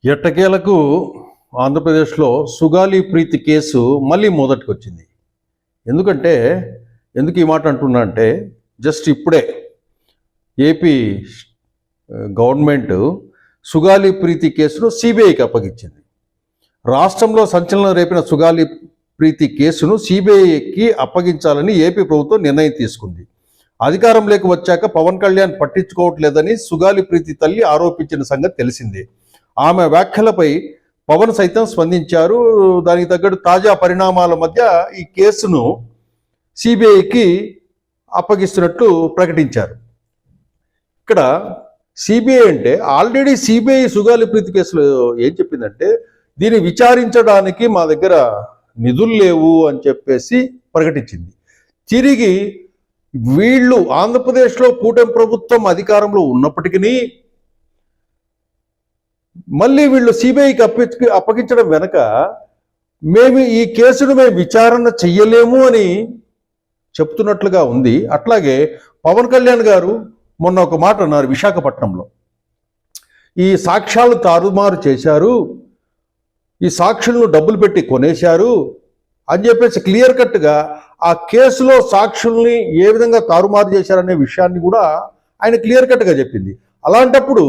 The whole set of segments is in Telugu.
ఎట్టకేలకు ఆంధ్రప్రదేశ్లో సుగాలి ప్రీతి కేసు మళ్ళీ మొదటికి వచ్చింది. ఎందుకు ఈ మాట అంటున్నా అంటే, జస్ట్ ఇప్పుడే ఏపీ గవర్నమెంట్ సుగాలి ప్రీతి కేసును సిబిఐకి అప్పగించింది. రాష్ట్రంలో సంచలనం రేపిన సుగాలి ప్రీతి కేసును సిబిఐకి అప్పగించాలని ఏపీ ప్రభుత్వం నిర్ణయం తీసుకుంది. అధికారంలోకి వచ్చాక పవన్ కళ్యాణ్ పట్టించుకోవట్లేదని సుగాలి ప్రీతి తల్లి ఆరోపించిన సంగతి తెలిసిందే. ఆమె వ్యాఖ్యలపై పవన్ సైతం స్పందించారు. దానికి తగ్గట్టు తాజా పరిణామాల మధ్య ఈ కేసును సిబిఐకి అప్పగిస్తున్నట్లు ప్రకటించారు. ఇక్కడ సిబిఐ అంటే ఆల్రెడీ సిబిఐ సుగాలి ప్రీతి కేసులో ఏం చెప్పిందంటే, దీన్ని విచారించడానికి మా దగ్గర నిధులు లేవు అని చెప్పేసి ప్రకటించింది. తిరిగి వీళ్ళు ఆంధ్రప్రదేశ్లో కూటమి ప్రభుత్వం అధికారంలో ఉన్నప్పటికీ మళ్ళీ వీళ్ళు సిబిఐకి అప్పగించడం వెనక మేము ఈ కేసును విచారణ చెయ్యలేము అని చెప్తున్నట్లుగా ఉంది. అట్లాగే పవన్ కళ్యాణ్ గారు మొన్న ఒక మాట అన్నారు విశాఖపట్నంలో, ఈ సాక్ష్యాలు తారుమారు చేశారు, ఈ సాక్షులను డబ్బులు పెట్టి కొనేశారు అని చెప్పేసి క్లియర్ కట్గా ఆ కేసులో సాక్షుల్ని ఏ విధంగా తారుమారు చేశారనే విషయాన్ని కూడా ఆయన క్లియర్ కట్గా చెప్పింది. అలాంటప్పుడు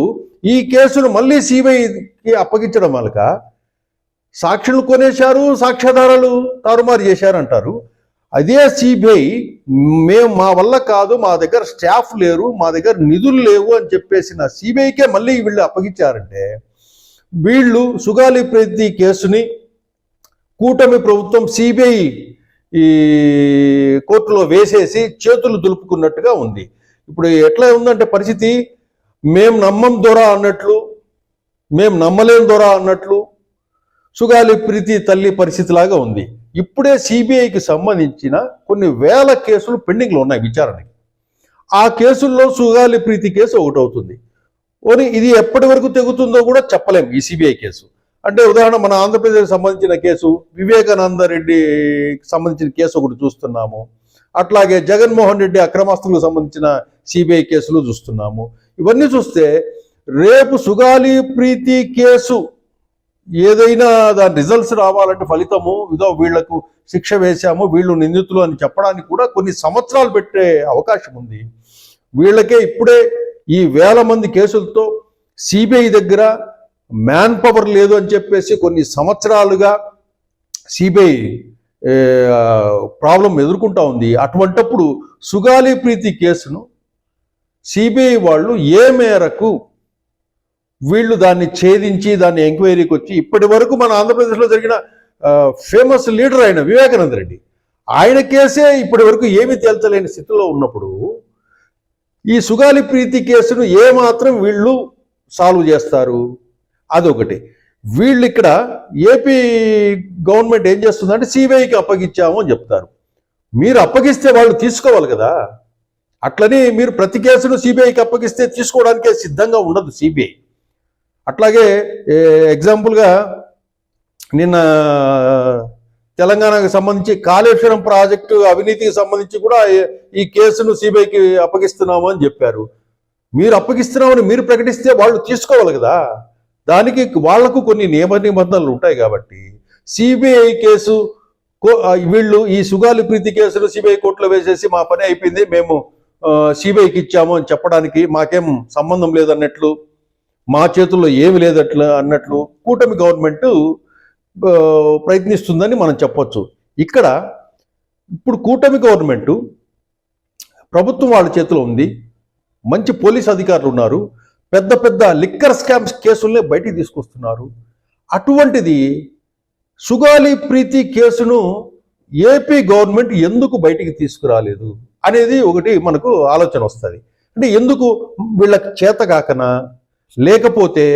ఈ కేసును మళ్ళీ సిబిఐకి అప్పగించడం వల్ల సాక్షులు కొనేశారు, సాక్ష్యాధారాలు తారుమారు చేశారంటారు. అదే సిబిఐ మా వల్ల కాదు, మా దగ్గర స్టాఫ్ లేరు, మా దగ్గర నిధులు లేవు అని చెప్పేసిన సిబిఐకే మళ్ళీ వీళ్ళు అప్పగించారంటే, వీళ్ళు సుగాలి ప్రీతి కేసుని కూటమి ప్రభుత్వం సిబిఐ ఈ కోర్టులో వేసేసి చేతులు దులుపుకున్నట్టుగా ఉంది. ఇప్పుడు ఎట్లా ఉందంటే పరిస్థితి, మేం నమ్మం దొరా అన్నట్లు, మేం నమ్మలేం దొరా అన్నట్లు సుగాలి ప్రీతి తల్లి పరిస్థితిలాగా ఉంది. ఇప్పుడే సిబిఐకి సంబంధించిన కొన్ని వేల కేసులు పెండింగ్లో ఉన్నాయి విచారణకి. ఆ కేసుల్లో సుగాలి ప్రీతి కేసు ఒకటి అవుతుంది. ఇది ఎప్పటి వరకు తెగుతుందో కూడా చెప్పలేం. ఈ సిబిఐ కేసు అంటే ఉదాహరణ మన ఆంధ్రప్రదేశ్కి సంబంధించిన కేసు, వివేకానంద రెడ్డికి సంబంధించిన కేసు ఒకటి చూస్తున్నాము. అట్లాగే జగన్మోహన్ రెడ్డి అక్రమాస్తులకు సంబంధించిన సిబిఐ కేసులు చూస్తున్నాము. ఇవన్నీ చూస్తే రేపు సుగాలి ప్రీతి కేసు ఏదైనా దాని రిజల్ట్స్ రావాలంటే ఫలితము ఇదో వీళ్లకు శిక్ష వేశాము, వీళ్ళు నిందితులు అని చెప్పడానికి కూడా కొన్ని సంవత్సరాలు పెట్టే అవకాశం ఉంది. వీళ్ళకే ఇప్పుడే ఈ వేల మంది కేసులతో సిబిఐ దగ్గర మ్యాన్ పవర్ లేదు అని చెప్పేసి కొన్ని సంవత్సరాలుగా సిబిఐ ప్రాబ్లం ఎదుర్కొంటా ఉంది. అటువంటప్పుడు సుగాలి ప్రీతి కేసును సిబిఐ వాళ్ళు ఏ మేరకు వీళ్ళు దాన్ని ఛేదించి దాన్ని ఎంక్వైరీకి వచ్చి ఇప్పటి వరకు మన ఆంధ్రప్రదేశ్లో జరిగిన ఫేమస్ లీడర్ అయిన వివేకానంద రెడ్డి ఆయన కేసే ఇప్పటి వరకు ఏమీ తేల్చలేని స్థితిలో ఉన్నప్పుడు ఈ సుగాలి ప్రీతి కేసును ఏమాత్రం వీళ్ళు సాల్వ్ చేస్తారు? అదొకటి. వీళ్ళు ఇక్కడ ఏపీ గవర్నమెంట్ ఏం చేస్తుందంటే సిబిఐకి అప్పగించాము అని చెప్తారు. మీరు అప్పగిస్తే వాళ్ళు తీసుకోవాలి కదా. అట్లని మీరు ప్రతి కేసును సిబిఐకి అప్పగిస్తే తీసుకోవడానికే సిద్ధంగా ఉండదు సిబిఐ. అట్లాగే ఎగ్జాంపుల్గా నిన్న తెలంగాణకు సంబంధించి కాళేశ్వరం ప్రాజెక్టు అవినీతికి సంబంధించి కూడా ఈ కేసును సిబిఐకి అప్పగిస్తున్నాము అని చెప్పారు. మీరు అప్పగిస్తున్నామని మీరు ప్రకటిస్తే వాళ్ళు తీసుకోవాలి కదా. దానికి వాళ్లకు కొన్ని నియమ నిబంధనలు ఉంటాయి. కాబట్టి సిబిఐ కేసు వీళ్ళు ఈ సుగాలి ప్రీతి కేసును సిబిఐ కోర్టులో వేసేసి మా పని అయిపోయింది, మేము సిబిఐకి ఇచ్చాము అని చెప్పడానికి మాకేం సంబంధం లేదన్నట్లు, మా చేతుల్లో ఏమి లేదట్లు అన్నట్లు కూటమి గవర్నమెంట్ ప్రయత్నిస్తుందని మనం చెప్పొచ్చు. ఇక్కడ ఇప్పుడు కూటమి గవర్నమెంట్ ప్రభుత్వం వాళ్ళ చేతిలో ఉంది, మంచి పోలీస్ అధికారులు ఉన్నారు, పెద్ద పెద్ద లిక్కర్ స్కామ్స్ కేసుల్నే బయటికి తీసుకొస్తున్నారు. అటువంటిది సుగాలి ప్రీతి కేసును ఏపీ గవర్నమెంట్ ఎందుకు బయటికి తీసుకురాలేదు అనేది ఒకటి మనకు ఆలోచన వస్తుంది. అంటే ఎందుకు వీళ్ళకి చేత కాకనా, లేకపోతే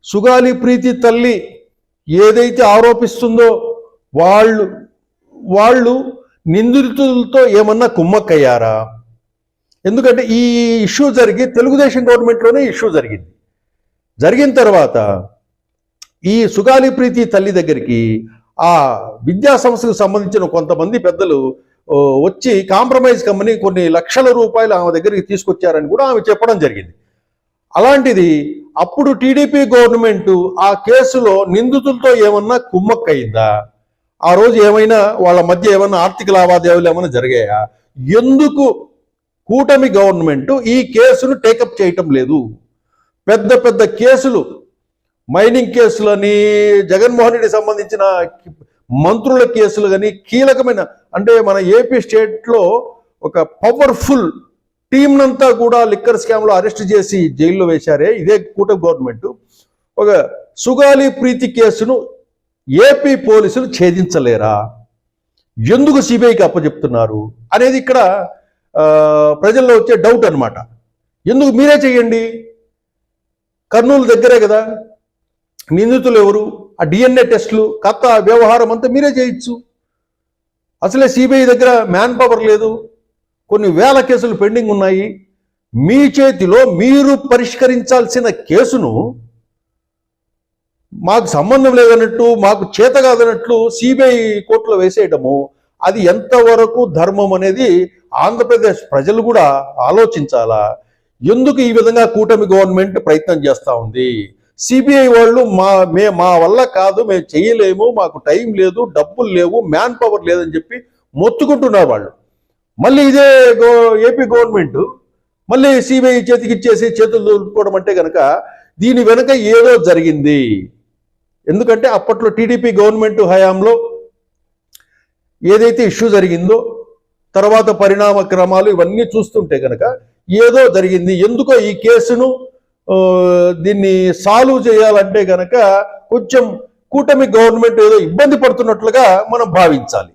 సుగాలి ప్రీతి తల్లి ఏదైతే ఆరోపిస్తుందో వాళ్ళు నిందితులతో ఏమన్నా కుమ్మక్కయ్యారా? ఎందుకంటే ఈ ఇష్యూ జరిగి తెలుగుదేశం గవర్నమెంట్లోనే ఇష్యూ జరిగిన తర్వాత ఈ సుగాలి ప్రీతి తల్లి దగ్గరికి ఆ విద్యా సంస్థకు సంబంధించిన కొంతమంది పెద్దలు వచ్చి కాంప్రమైజ్ కమ్మని కొన్ని లక్షల రూపాయలు ఆమె దగ్గరికి తీసుకొచ్చారని కూడా ఆమె చెప్పడం జరిగింది. అలాంటిది అప్పుడు టీడీపీ గవర్నమెంట్ ఆ కేసులో నిందితులతో ఏమన్నా కుమ్మక్కయిందా? ఆ రోజు ఏమైనా వాళ్ళ మధ్య ఏమైనా ఆర్థిక లావాదేవీలు ఏమైనా జరిగాయా? ఎందుకు కూటమి గవర్నమెంట్ ఈ కేసును టేకప్ చేయటం లేదు? పెద్ద పెద్ద కేసులు, మైనింగ్ కేసులని, జగన్మోహన్ రెడ్డి సంబంధించిన మంత్రుల కేసులు కానీ, కీలకమైన, అంటే మన ఏపీ స్టేట్లో ఒక పవర్ఫుల్ టీంనంతా కూడా లిక్కర్ స్కామ్లో అరెస్ట్ చేసి జైల్లో వేశారే ఇదే కూటమి గవర్నమెంట్. ఒక సుగాలి ప్రీతి కేసును ఏపీ పోలీసులు ఛేదించలేరా? ఎందుకు సిబిఐకి అప్పచెప్తున్నారు అనేది ఇక్కడ ప్రజల్లో వచ్చే డౌట్ అనమాట. ఎందుకు మీరే చేయండి, కర్నూలు దగ్గరే కదా, నిందితులు ఎవరు, ఆ డిఎన్ఏ టెస్టులు, కథ వ్యవహారం అంతా మీరే చేయొచ్చు. అసలే సిబిఐ దగ్గర మ్యాన్ పవర్ లేదు, కొన్ని వేల కేసులు పెండింగ్ ఉన్నాయి. మీ చేతిలో మీరు పరిష్కరించాల్సిన కేసును మాకు సంబంధం లేదన్నట్టు, మాకు చేత కాదన్నట్లు సిబిఐ కోర్టులో వేసేయడము, అది ఎంతవరకు ధర్మం అనేది ఆంధ్రప్రదేశ్ ప్రజలు కూడా ఆలోచించాలా. ఎందుకు ఈ విధంగా కూటమి గవర్నమెంట్ ప్రయత్నం చేస్తూ ఉంది? సిబిఐ వాళ్ళు మా వల్ల కాదు, మేము చేయలేము, మాకు టైం లేదు, డబ్బులు లేవు, మ్యాన్ పవర్ లేదని చెప్పి మొత్తుకుంటున్నారు వాళ్ళు. మళ్ళీ ఇదే ఏపీ గవర్నమెంట్ మళ్ళీ సిబిఐ చేతికి ఇచ్చేసి చేతులు దొరుకుకోవడం అంటే కనుక దీని వెనుక ఏదో జరిగింది. ఎందుకంటే అప్పట్లో టీడీపీ గవర్నమెంట్ హయాంలో ఏదైతే ఇష్యూ జరిగిందో, తర్వాత పరిణామ క్రమాలు ఇవన్నీ చూస్తుంటే కనుక ఏదో జరిగింది. ఎందుకో ఈ కేసును దీన్ని సాల్వ్ చేయాలంటే కనుక కొంచెం కూటమి గవర్నమెంట్ ఏదో ఇబ్బంది పడుతున్నట్లుగా మనం భావించాలి.